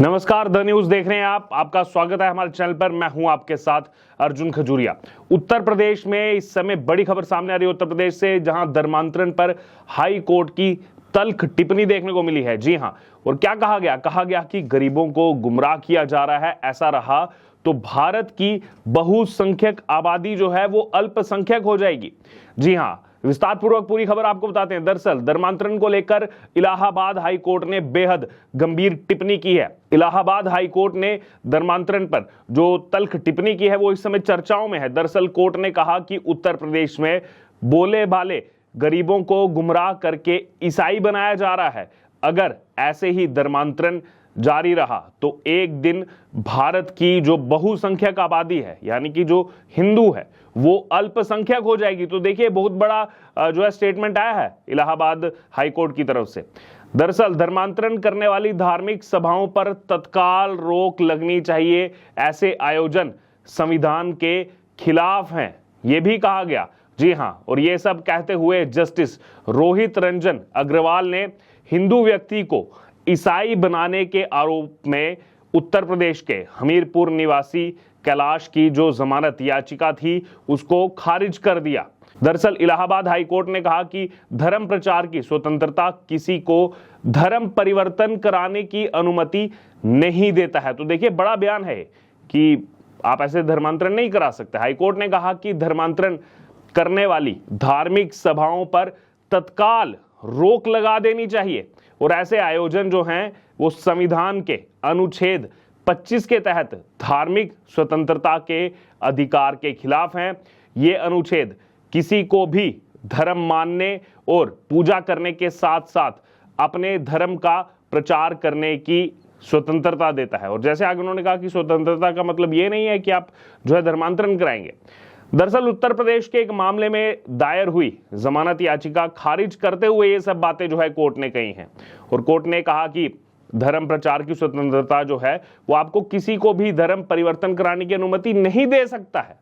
नमस्कार, the news देख रहे हैं आप। आपका स्वागत है हमारे चैनल पर। मैं हूं आपके साथ अर्जुन खजूरिया। उत्तर प्रदेश में इस समय बड़ी खबर सामने आ रही है उत्तर प्रदेश से, जहां धर्मांतरण पर हाई कोर्ट की तल्ख टिप्पणी देखने को मिली है। जी हां, और क्या कहा गया कि गरीबों को गुमराह किया जा रहा है। ऐसा रहा तो भारत की बहुसंख्यक आबादी जो है वो अल्पसंख्यक हो जाएगी। जी हां, विस्तार पूर्वक पूरी खबर आपको बताते हैं। दरअसल धर्मांतरण को लेकर इलाहाबाद हाई कोर्ट ने बेहद गंभीर टिप्पणी की है। इलाहाबाद हाई कोर्ट ने धर्मांतरण पर जो तल्ख टिप्पणी की है वो इस समय चर्चाओं में है। दरअसल कोर्ट ने कहा कि उत्तर प्रदेश में बोले भाले गरीबों को गुमराह करके ईसाई बनाया जा रहा है। अगर ऐसे ही धर्मांतरण जारी रहा तो एक दिन भारत की जो बहुसंख्यक आबादी है, यानी कि जो हिंदू है, वो अल्पसंख्यक हो जाएगी। तो देखिए, बहुत बड़ा जो है स्टेटमेंट आया है इलाहाबाद हाई कोर्ट की तरफ से। दरअसल धर्मांतरण करने वाली धार्मिक सभाओं पर तत्काल रोक लगनी चाहिए। ऐसे आयोजन संविधान के खिलाफ हैं, ये भी कहा गया। जी हां, और ये सब कहते हुए जस्टिस रोहित रंजन अग्रवाल ने हिंदू व्यक्ति को ईसाई बनाने के आरोप में उत्तर प्रदेश के हमीरपुर निवासी कैलाश की जो जमानत याचिका थी उसको खारिज कर दिया। दरअसल इलाहाबाद हाई कोर्ट ने कहा कि धर्म प्रचार की स्वतंत्रता किसी को धर्म परिवर्तन कराने की अनुमति नहीं देता है। तो देखिए, बड़ा बयान है कि आप ऐसे धर्मांतरण नहीं करा सकते। हाई कोर्ट ने कहा कि धर्मांतरण करने वाली धार्मिक सभाओं पर तत्काल रोक लगा देनी चाहिए, और ऐसे आयोजन जो हैं वो संविधान के अनुच्छेद 25 के तहत धार्मिक स्वतंत्रता के अधिकार के खिलाफ हैं। ये अनुच्छेद किसी को भी धर्म मानने और पूजा करने के साथ साथ अपने धर्म का प्रचार करने की स्वतंत्रता देता है। और जैसे आगे उन्होंने कहा कि स्वतंत्रता का मतलब ये नहीं है कि आप जो है धर्मांतरण कराएंगे। दरअसल उत्तर प्रदेश के एक मामले में दायर हुई जमानत याचिका खारिज करते हुए ये सब बातें जो है कोर्ट ने कही हैं। और कोर्ट ने कहा कि धर्म प्रचार की स्वतंत्रता जो है वो आपको किसी को भी धर्म परिवर्तन कराने की अनुमति नहीं दे सकता है।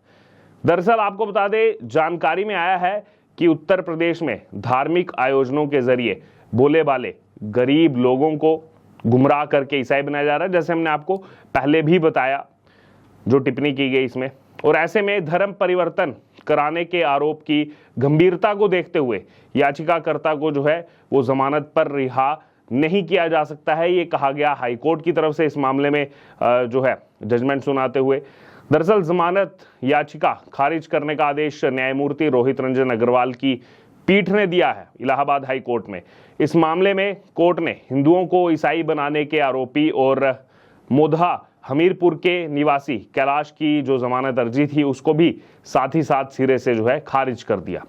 दरअसल आपको बता दें, जानकारी में आया है कि उत्तर प्रदेश में धार्मिक आयोजनों के जरिए बोले बाले गरीब लोगों को गुमराह करके ईसाई बनाया जा रहा है, जैसे हमने आपको पहले भी बताया जो टिप्पणी की गई इसमें। और ऐसे में धर्म परिवर्तन कराने के आरोप की गंभीरता को देखते हुए याचिकाकर्ता को जो है वो जमानत पर रिहा नहीं किया जा सकता है, ये कहा गया हाई कोर्ट की तरफ से इस मामले में जो है जजमेंट सुनाते हुए। दरअसल जमानत याचिका खारिज करने का आदेश न्यायमूर्ति रोहित रंजन अग्रवाल की पीठ ने दिया है इलाहाबाद हाई कोर्ट में। इस मामले में कोर्ट ने हिंदुओं को ईसाई बनाने के आरोपी और मोधा हमीरपुर के निवासी कैलाश की जो जमानत अर्जी थी उसको भी साथ ही साथ सिरे से जो है खारिज कर दिया।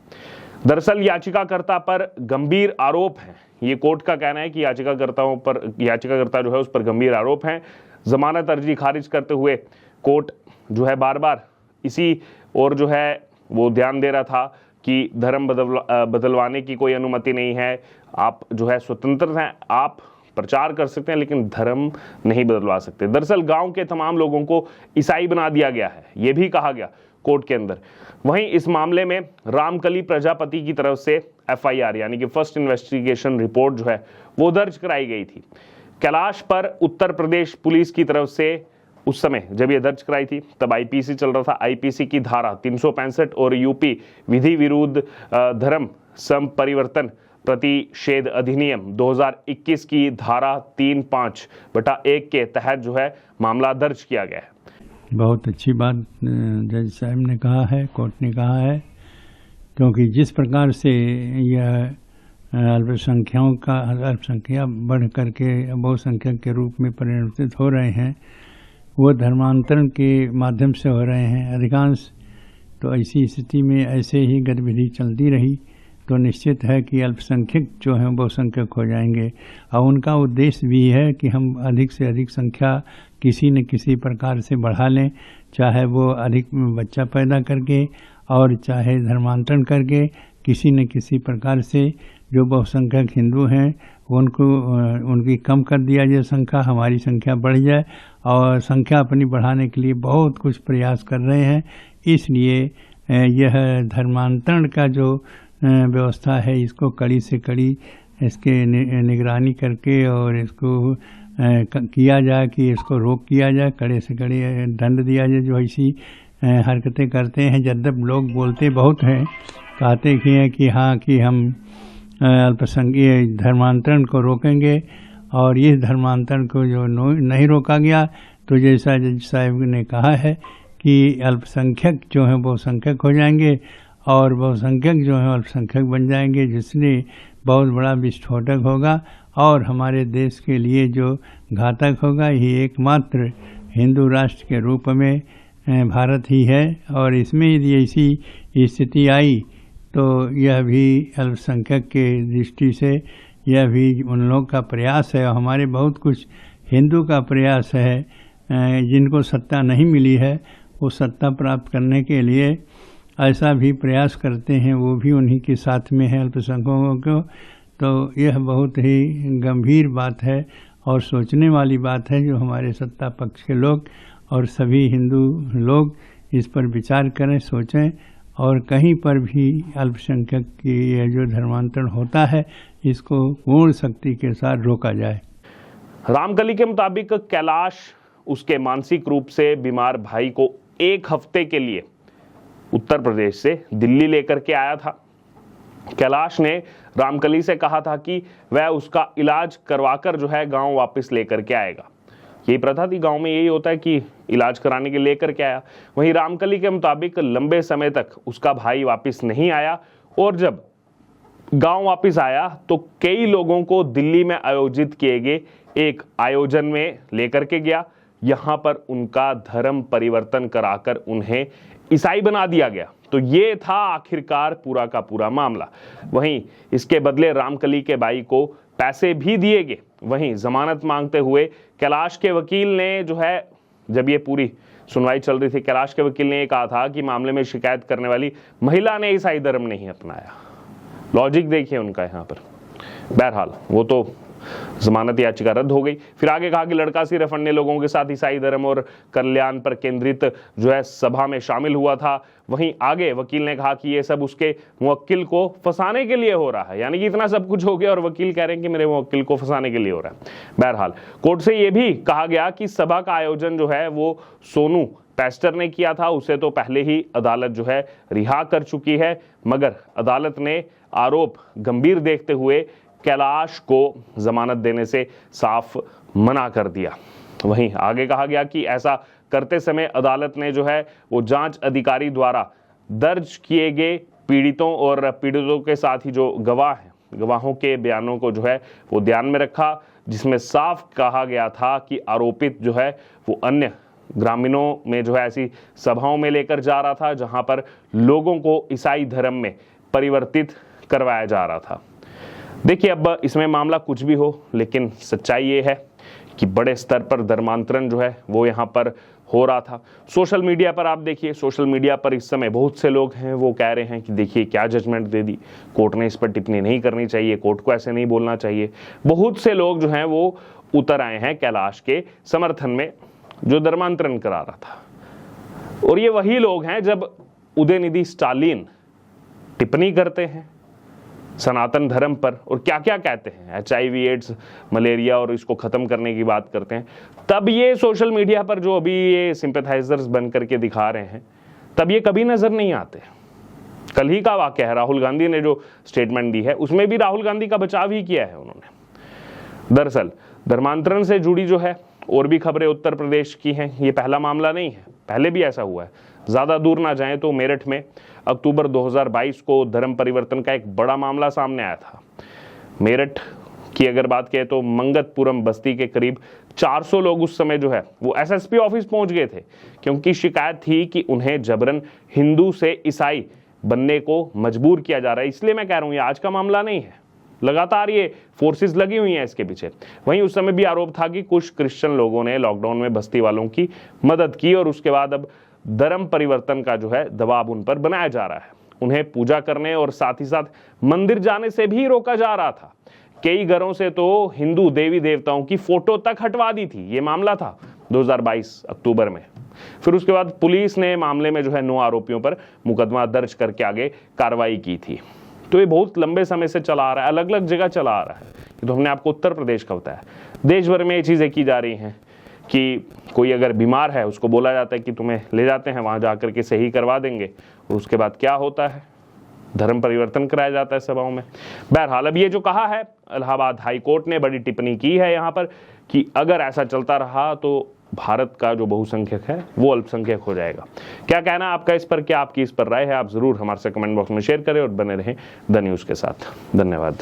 दरअसल याचिकाकर्ता पर गंभीर आरोप हैं। ये कोर्ट का कहना है कि याचिकाकर्ता जो है उस पर गंभीर आरोप हैं। जमानत अर्जी खारिज करते हुए कोर्ट जो है बार बार इसी और जो है वो ध्यान दे रहा था कि धर्म बदलवाने की कोई अनुमति नहीं है, आप जो है स्वतंत्र हैं, आप प्रचार कर सकते हैं लेकिन धर्म नहीं बदलवा सकते। दरअसल गांव के तमाम लोगों को ईसाई बना दिया गया है, यह भी कहा गया कोर्ट के अंदर। वहीं इस मामले में रामकली प्रजापति की तरफ से FIR यानी कि फर्स्ट इन्वेस्टिगेशन रिपोर्ट जो है वो दर्ज कराई गई थी। कैलाश पर उत्तर प्रदेश पुलिस की तरफ से उस समय जब ये दर्ज कराई थी तब IPC चल रहा था। IPC की धारा 365 और यूपी विधि विरुद्ध धर्म संपरिवर्तन प्रतिषेध अधिनियम 2021 की धारा 3(5)(1) के तहत जो है मामला दर्ज किया गया है। बहुत अच्छी बात जज साहब ने कहा है, कोर्ट ने कहा है, क्योंकि जिस प्रकार से यह अल्पसंख्या बढ़ करके बहुसंख्यक के रूप में परिवर्तित हो रहे हैं, वो धर्मांतरण के माध्यम से हो रहे हैं अधिकांश। तो ऐसी स्थिति में ऐसे ही गतिविधि चलती रही तो निश्चित है कि अल्पसंख्यक जो हैं बहुसंख्यक हो जाएंगे। और उनका उद्देश्य भी है कि हम अधिक से अधिक संख्या किसी न किसी प्रकार से बढ़ा लें, चाहे वो अधिक बच्चा पैदा करके और चाहे धर्मांतरण करके किसी न किसी प्रकार से जो बहुसंख्यक हिंदू हैं उनको उनकी कम कर दिया जाए संख्या, हमारी संख्या बढ़ जाए। और संख्या अपनी बढ़ाने के लिए बहुत कुछ प्रयास कर रहे हैं। इसलिए यह धर्मांतरण का जो व्यवस्था है इसको कड़ी से कड़ी इसके निगरानी करके और इसको किया जाए कि इसको रोक किया जाए, कड़े से कड़े दंड दिया जाए जो ऐसी हरकतें करते हैं। जब लोग बोलते बहुत हैं, कहते कि हाँ कि हम अल्पसंख्यक धर्मांतरण को रोकेंगे, और इस धर्मांतरण को जो नहीं रोका गया तो जैसा जज साहब ने कहा है कि अल्पसंख्यक जो हैं बहुसंख्यक हो जाएंगे और बहुसंख्यक जो हैं अल्पसंख्यक बन जाएंगे, जिसने बहुत बड़ा विस्फोटक होगा और हमारे देश के लिए जो घातक होगा। ये एकमात्र हिंदू राष्ट्र के रूप में भारत ही है, और इसमें यदि ऐसी स्थिति आई तो यह भी अल्पसंख्यक के दृष्टि से यह भी उन लोग का प्रयास है, और हमारे बहुत कुछ हिंदू का प्रयास है जिनको सत्ता नहीं मिली है, वो सत्ता प्राप्त करने के लिए ऐसा भी प्रयास करते हैं, वो भी उन्हीं के साथ में है अल्पसंख्यकों को। तो यह बहुत ही गंभीर बात है और सोचने वाली बात है, जो हमारे सत्ता पक्ष के लोग और सभी हिंदू लोग इस पर विचार करें, सोचें, और कहीं पर भी अल्पसंख्यक की यह जो धर्मांतरण होता है इसको पूर्ण शक्ति के साथ रोका जाए। रामकली के मुताबिक कैलाश उसके मानसिक रूप से बीमार भाई को 1 हफ्ते के लिए उत्तर प्रदेश से दिल्ली लेकर के आया था। कैलाश ने रामकली से कहा था कि वह उसका इलाज करवाकर जो है गांव वापस लेकर के आएगा। यही प्रथा थी, गांव में यही होता है कि इलाज कराने के लेकर के आया। वहीं रामकली के मुताबिक लंबे समय तक उसका भाई वापस नहीं आया, और जब गांव वापस आया तो कई लोगों को दिल्ली में आयोजित किए गए एक आयोजन में लेकर के गया। यहां पर उनका धर्म परिवर्तन कराकर उन्हें ईसाई बना दिया गया। तो ये था आखिरकार पूरा का पूरा मामला। वहीं इसके बदले रामकली के भाई को पैसे भी दिए गए। वहीं जमानत मांगते हुए कैलाश के वकील ने जो है, जब ये पूरी सुनवाई चल रही थी, कैलाश के वकील ने ये कहा था कि मामले में शिकायत करने वाली महिला ने ईसाई धर्म नहीं अपनाया। लॉजिक देखिए उनका यहाँ पर। बहरहाल वो तो जमानत याचिका रद्द हो गई। फिर आगे कहा कि लड़का सिर्फ अन्य लोगों के साथ ईसाई धर्म और कल्याण पर केंद्रित जो है सभा में शामिल हुआ था। वहीं आगे वकील ने कहा कि ये सब उसके मुवक्किल को फंसाने के लिए हो रहा है, यानी कि इतना सब कुछ हो गया और वकील कह रहे हैं कि मेरे मुवक्किल को फंसाने के लिए हो रहा है। बहरहाल कोर्ट से ये भी कहा गया कि सभा का आयोजन जो है वो सोनू पेस्टर ने किया था। उसे तो पहले ही अदालत जो है रिहा कर चुकी है, मगर अदालत ने आरोप गंभीर देखते हुए कैलाश को जमानत देने से साफ मना कर दिया। वहीं आगे कहा गया कि ऐसा करते समय अदालत ने जो है वो जांच अधिकारी द्वारा दर्ज किए गए पीड़ितों और पीड़ितों के साथ ही जो गवाह हैं, गवाहों के बयानों को जो है वो ध्यान में रखा, जिसमें साफ कहा गया था कि आरोपित जो है वो अन्य ग्रामीणों में जो है ऐसी सभाओं में लेकर जा रहा था जहां पर लोगों को ईसाई धर्म में परिवर्तित करवाया जा रहा था। देखिए, अब इसमें मामला कुछ भी हो, लेकिन सच्चाई ये है कि बड़े स्तर पर धर्मांतरण जो है वो यहाँ पर हो रहा था। सोशल मीडिया पर आप देखिए, सोशल मीडिया पर इस समय बहुत से लोग हैं वो कह रहे हैं कि देखिए क्या जजमेंट दे दी, कोर्ट ने इस पर टिप्पणी नहीं करनी चाहिए, कोर्ट को ऐसे नहीं बोलना चाहिए। बहुत से लोग जो हैं वो उतर आए हैं कैलाश के समर्थन में जो धर्मांतरण करा रहा था। और ये वही लोग हैं जब उदयनिधि स्टालिन टिप्पणी करते हैं सनातन धर्म पर और क्या क्या कहते हैं, HIV, एड्स, मलेरिया और इसको खत्म करने की बात करते हैं, तब ये सोशल मीडिया पर जो अभी ये सिंपैथाइजर्स बन करके दिखा रहे हैं, तब ये कभी नजर नहीं आते। कल ही का वाकया है, राहुल गांधी ने जो स्टेटमेंट दी है उसमें भी राहुल गांधी का बचाव ही किया है उन्होंने। दरअसल धर्मांतरण से जुड़ी जो है और भी खबरें उत्तर प्रदेश की हैं। ये पहला मामला नहीं है, पहले भी ऐसा हुआ है। ज़्यादा दूर ना जाएं तो मेरठ में अक्टूबर 2022 को धर्म परिवर्तन का एक बड़ा मामला सामने आया था। मेरठ की अगर बात करें तो मंगतपुरम बस्ती के करीब 400 लोग उस समय जो है वो SSP ऑफिस पहुंच गए थे, क्योंकि शिकायत थी कि उन्हें जबरन हिंदू से ईसाई बनने को मजबूर किया जा रहा है। इसलिए मैं कह रहा हूँ ये आज का मामला नहीं है, लगातार ये फोर्सेस लगी हुई हैं इसके पीछे। वहीं उस समय भी आरोप था कि कुछ क्रिश्चियन लोगों ने लॉकडाउन में बस्ती वालों की मदद की और उसके बाद अब धर्म परिवर्तन का जो है दबाव उन पर बनाया जा रहा है। उन्हें पूजा करने और साथ ही साथ मंदिर जाने से भी रोका जा रहा था। कई घरों से तो हिंदू देवी देवताओं की फोटो तक हटवा दी थी। ये मामला था 2022 अक्टूबर में। फिर उसके बाद पुलिस ने मामले में जो है 9 आरोपियों पर मुकदमा दर्ज करके आगे कार्रवाई की थी। तो ये बहुत लंबे समय से चला आ रहा है, अलग अलग जगह चला आ रहा है। ये तो हमने आपको उत्तर प्रदेश का बताया। देश भर में ये चीज़ें की जा रही हैं कि कोई अगर बीमार है उसको बोला जाता है कि तुम्हें ले जाते हैं, वहाँ जा कर के सही करवा देंगे। उसके बाद क्या होता है, धर्म परिवर्तन कराया जाता है सभाओं में। बहरहाल अब ये जो कहा है इलाहाबाद हाई कोर्ट ने, बड़ी टिप्पणी की है यहाँ पर कि अगर ऐसा चलता रहा तो भारत का जो बहुसंख्यक है वो अल्पसंख्यक हो जाएगा। क्या कहना है आपका इस पर, क्या आपकी इस पर राय है, आप जरूर हमारे से कमेंट बॉक्स में शेयर करें और बने रहें द न्यूज़ के साथ। धन्यवाद।